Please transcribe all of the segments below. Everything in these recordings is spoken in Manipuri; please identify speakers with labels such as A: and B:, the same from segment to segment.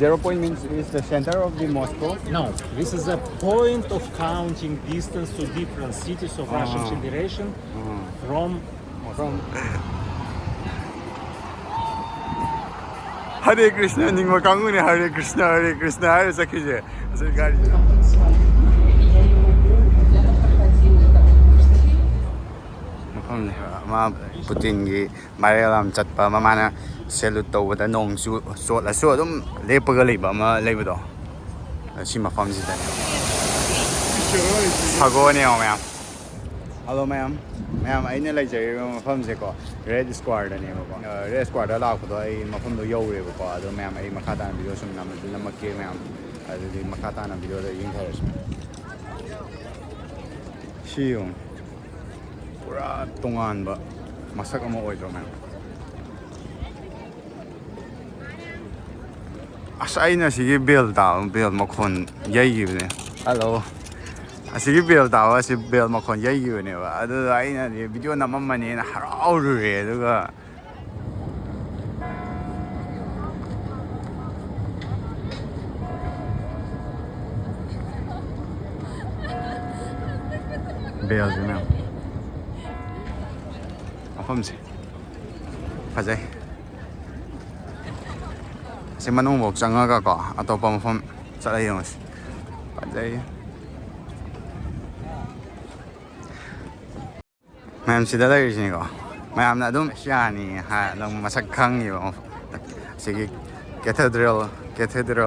A: 0 point means is the center of the Moscow?
B: No, this is a point of counting distance to different cities of Russian Federation from Moscow.
A: Hare Krishna, Ningma khngni Hare Krishna, Hare Sakije. So gari. Ma Putin gi Marialam chatpa mamana salute tawda nong su sot la su adum lepaga leiba ma leibudo. Si mafam sida. Sago ne o ma'am. Hello ma'am. Ma'am aina lai jai mafam se ko Red Square da ne ko. Red Square da la ko do ai mafam do yo re ko ado ma'am ai makata na video sum na makke ma'am. Ado di makata na video da yin thar sum. Si yung pura tongan ba masak ama oidro ma'am. Asai na sige bill makon yai ne. Hello. Asige bill tawa si bill makon yai ne ba. Ado ai na video na mamani na harau re aduga. Bill ma'am. Mafamse fazai si manung bok changa ko atopa mafam chalai yong fazai ma'am sida lai ri ko ma'am na dum shani ha long masak khang yo sigi cathedral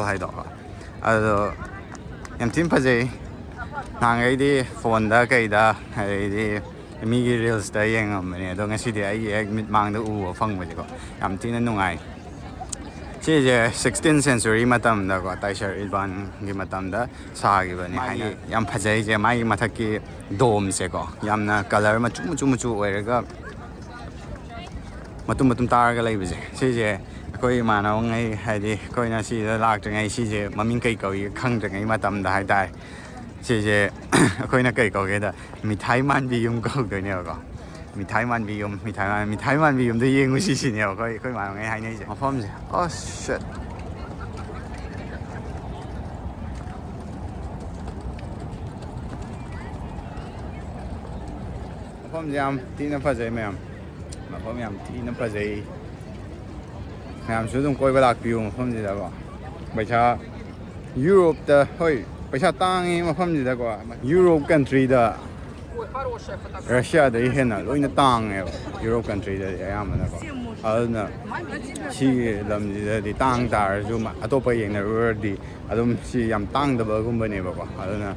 A: hai do ado yam tim fazai nangai di phone da kai da hai di Migi reels da yengam ne do ngasi de ai mit mang da u phang ba ko yam tin na nungai che je 16th century matam da ko taishar ilban gi matam da sa gi ba ne hai yam phajai je mai mathak ki dome se ko yam na color ma chu oi ga matum tar ga lai ba je che je koi ma na ngai hai di koi na si da lak ngai si je maming kai ko yi khang ngai matam da hai dai chị chị khơi nó cây cầu kia đó mì thái man bị dùng cầu cái nhiều có mì thái man bị dùng thì yên cái gì nhiều khơi mà nghe hay này chứ không gì oh shit không dám tin nó phải gì mày mà không dám tin nó phải gì mày sử dụng coi vào lạc biểu không gì đâu bây giờ Europe đó hơi bây giờ tăng mà không gì đó qua Europe country đó Russia đấy hiện là lối nó tăng Europe country đấy em mà nó nè chỉ làm gì đấy tăng đà rồi mà tôi bây giờ là đi đúng chỉ làm tăng đó bao nhiêu bên này bao nè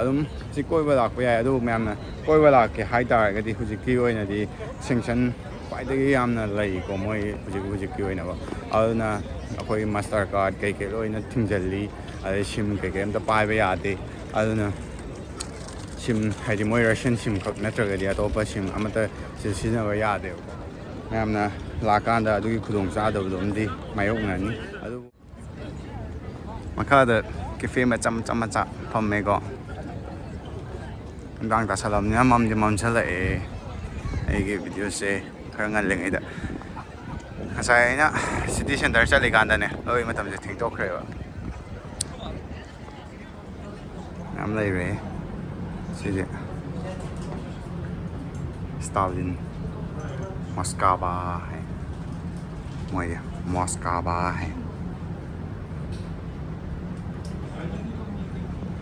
A: đúng chỉ coi vào lạc bây giờ đúng em nè coi vào lạc cái hai đà cái gì hữu kỹ này thì sanction phải đấy em là lấy có mấy hữu kỹ này bao nè khôi Mastercard cái lối nó thinh jelly sim cái em ta pai bây giờ aduna sim hay đi mỗi Russian sim khắc nát rồi cái đó sim ama ta xin nó bây giờ được em na lá can đó đôi khi khung sa đâu luôn đi máy ốc này adu mà cái đó cái phim mà chăm chặt phong mấy cái đang ta salam nhá mầm sẽ lại cái video sẽ khởi ngăn lên đó sai nhá city center sẽ lấy cái đó này ơi mà tầm sẽ thỉnh tốt rồi I'm like re see it Stalin Moscow hai moi Moscow hai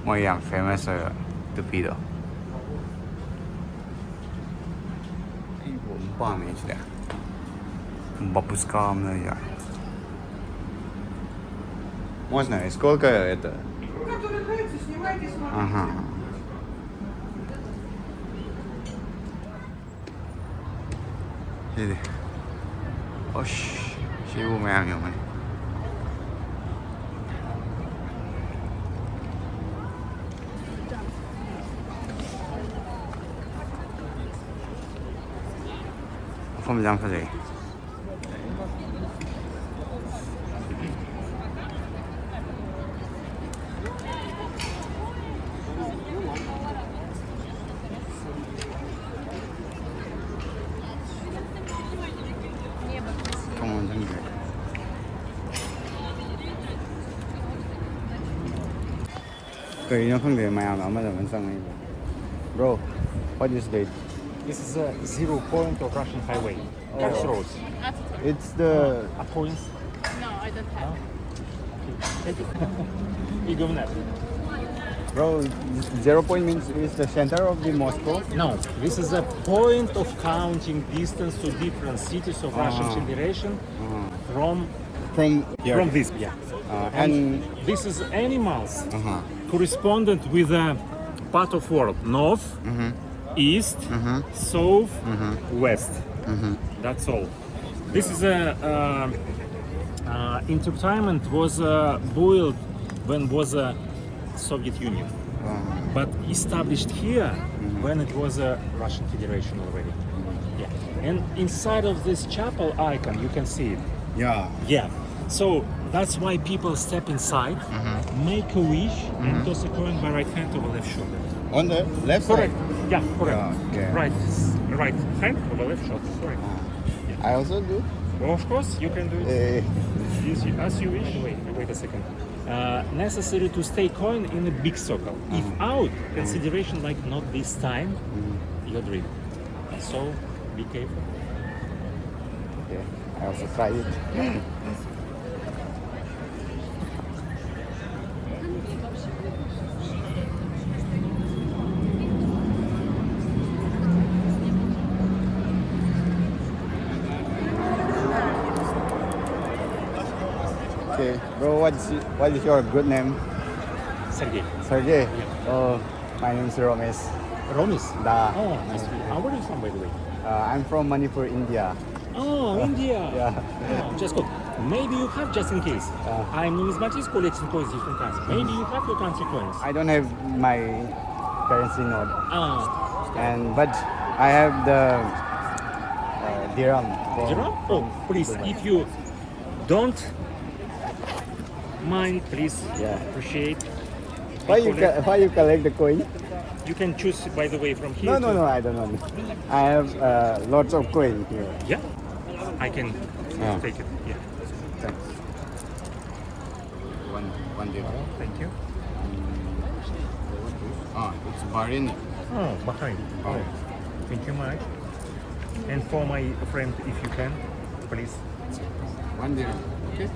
A: moi yang famous stupido ei bomba me chida babuska me ya можно сколько это ага. Ini. Osh, siapa main yang mana? Apa macam apa sih? Kaya khngni mayam amada man changai. Bro, what is this?
B: This is a 0 point of Russian highway. Crossroads.
A: It's the
B: A coins.
C: No, I don't have.
B: Take it. Igovnet.
A: bro. 0 point means is the center of the Moscow.
B: No, this is a point of counting distance to different cities of Russian Federation from
A: Here.
B: this. Yeah.
A: And
B: This is animals correspondent with a part of world: north, east, south, west. That's all. This is a entertainment was built when was a Soviet Union, but established here when it was a Russian Federation already. Yeah. And inside of this chapel icon, you can see it.
A: yeah.
B: Yeah. So that's why people step inside, make a wish, and toss a coin by right hand over left shoulder.
A: On the left
B: Correct.
A: side.
B: Yeah, correct.
A: Okay.
B: Right hand over left shoulder. Correct.
A: I also do.
B: Well, of course, you can do it as you wish. Wait a second. Necessary to stay coin in a big circle. If out, consideration like not this time, your dream. So be careful.
A: Okay. I also try it. Okay, bro, what is your good name?
B: Sergey.
A: Sergey. Oh, my name is Romes.
B: Romis.
A: Da.
B: Oh, nice to meet you. Where are you from, by the way?
A: I'm from Manipuri, India.
B: Oh, India.
A: Yeah.
B: Oh, just good. Maybe you have, just in case. I'm numismatist collecting coins different kinds. Maybe you have your country coins.
A: I don't have my currency note, but I have the dirham.
B: Zero? Oh, please, if you don't mind, please
A: Yeah.
B: appreciate.
A: Why you collect the coin?
B: You can choose, by the way, from here.
A: No, I don't know. I have lots of coin here.
B: Yeah, I can
A: Yeah.
B: take it. Yeah.
A: Thanks. One dirham.
B: Thank you.
A: It's Bahrain.
B: Oh, Bahrain.
A: Oh.
B: Thank you much. And for my friend, if you can, please.
A: One dirham. Okay.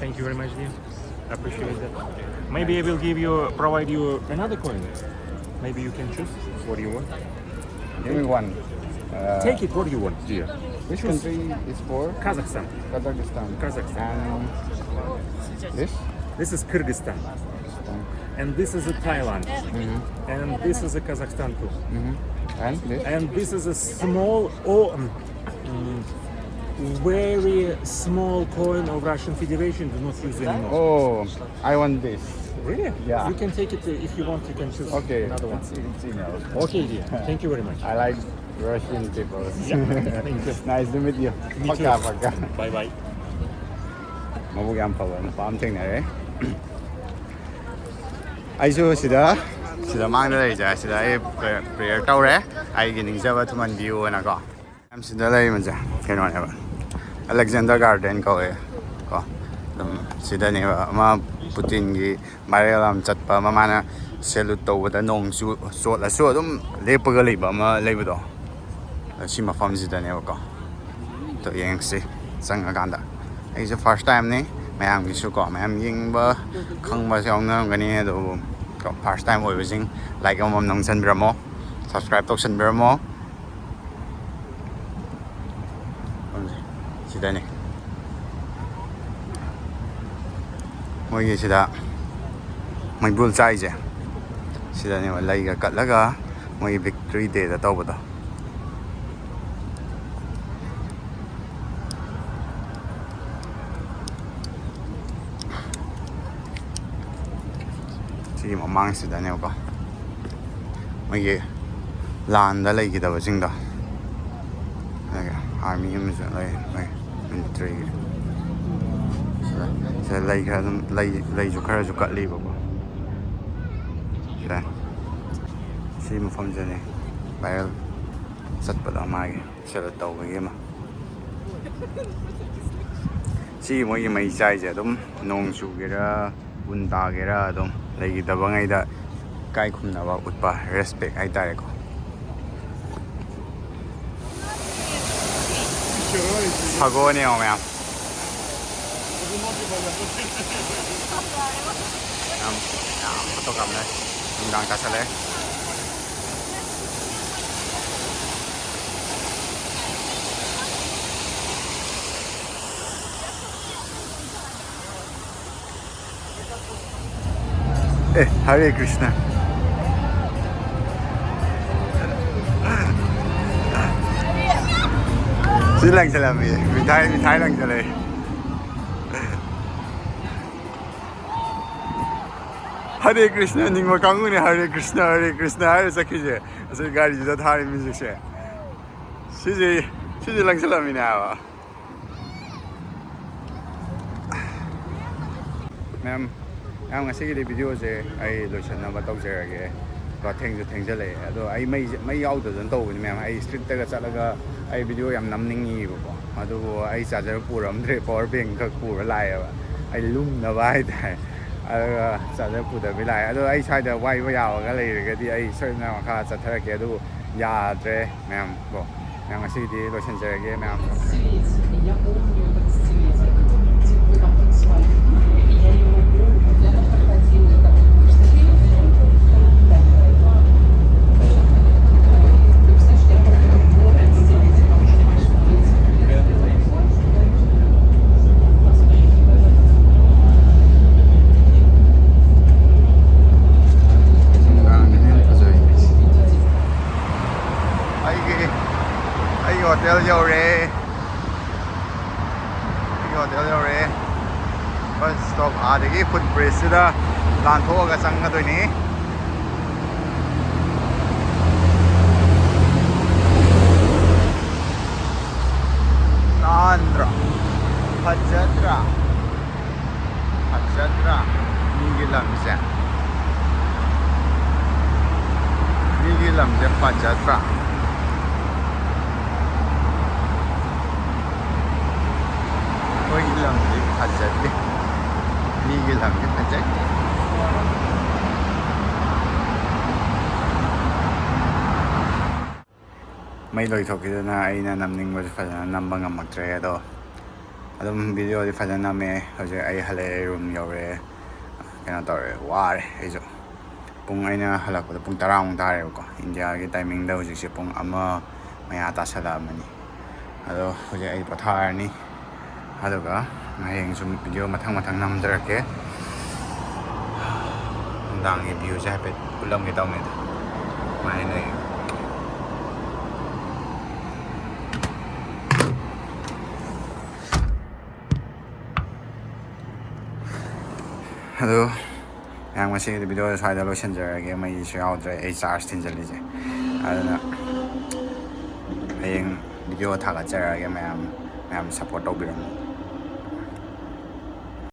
B: Thank you very much, dear. I appreciate that. Maybe I will provide you another coin. Maybe you can choose. What do you want?
A: Give me one.
B: Take it. What do you want, dear?
A: Which country is for?
B: Kazakhstan.
A: Kazakhstan. And this?
B: This is Kyrgyzstan. And this is a Thailand. And this is a Kazakhstan too.
A: And this?
B: And this is a small very small coin of Russian Federation, do not use anymore.
A: Oh, I want this.
B: Really?
A: Yeah.
B: You can take it if you want. You can choose
A: Okay,
B: another one.
A: it's enough.
B: Okay, dear. Thank you very much.
A: I like Russian people.
B: Yeah. Thank you.
A: Nice to meet you.
B: Me too.
A: Pagka.
B: Bye bye.
A: Mabuhay ang pawon. Paamting na rin. Aisu sida mangda lay ja sida ai prayer taw re ai gi ningzaba thuman view na ko. Am sida lay ma ja keno ne ba. Alexander Garden ko e ko. Sida ne ba ma Putin gi Marialam chatpa mamana salute tawda nong su so la so dum lepaga leiba ma leiba do. Si ma fam sida ne ba ko. To yeng si sang aganda. It's the first time ni mayam gi su ko mayam ying ba khang ba song na gani do ko first time oi jing like am nong san bramo subscribe to san bramo sida ni moi gi sida mai bul chai je sida ni lai ga kat laga moi victory day da taw ba da si mamang sida ne ko moi gi lan da lai gi da ba jing da army am is like military so lai ka lai ju khara ju kat li ba ko da si mo phom je ne ba sat pa da ma gi se la taw ba gi ma ꯁꯤ ꯃꯣꯏꯒꯤ ꯃꯩ ꯆꯥꯏꯁꯦ ꯑꯗꯨꯝ ꯅꯣꯡ ꯆꯨꯒꯦꯔꯥ ꯎꯟ ꯇꯥꯒꯦꯔꯥ ꯑꯗꯨꯝ ꯂꯩꯈꯤꯗꯕꯉꯩꯗ ꯏꯀꯥꯏ ꯈꯨꯝꯅꯕ ꯎꯠꯄ ꯔꯦꯁꯄꯦꯛ ꯍꯥꯏꯇꯥꯔꯦꯀꯣ. ꯁꯒꯣꯜꯅꯦ ꯌꯦꯡꯉꯣ ꯃꯌꯥꯝ. ꯌꯥꯝ ꯐꯣꯇꯣ ꯀꯥꯞꯅꯩ. ꯅꯨꯡꯗꯥꯡ ꯇꯥꯁꯜꯂꯛꯑꯦ. Hare Krishna. Si lang sila mi. Mitay lang sila eh. Hare Krishna ning mo kangu ni Hare Krishna Hare sakije. Asa gari jida thari music se. Si lang sila mi na. Ma'am, ang ngasigidi video se ay loisannaba tawjarage. Ko thengju thengjale. Ado ai mai yaudadon tawbani ma'am. Ai street taga chalaga ai video yam namningi ko. Ado ai charger puramdre power bank khak pura laiba. Ai lumnaba hai tai. Charger pudabi lai. Ado ai saida waiba yawaga leiragadi ai soina makha chatharake adu yadre ma'am ko. Ma'am ngasigidi loisanjarage ma'am. Hotel yore. Hotel yore. First stop adagi footbridge sida lanthoga changadoini. Andhra Khufajadi migi lamse Khufajadi. Khufajadi. Migi lamse Khufajadi. May loithokidana aina namningba fajana namba ngamaktre ado adum video di fajana name hoje ai hale room yore kena tore ware aijo pung aina halakda pung 10 mung tare ko India gi timing da hoje se pung ama maya ta sala mani ado hoje ai pathar ni aduga maheng sum video mathang namjarake dang gi view ja pet ulam gi tawne mai nei. Hello, I'm going to see the video is high the lotion jar again. My issue out there, a charge tinge. I don't know. I video tag jar again. I'm support over.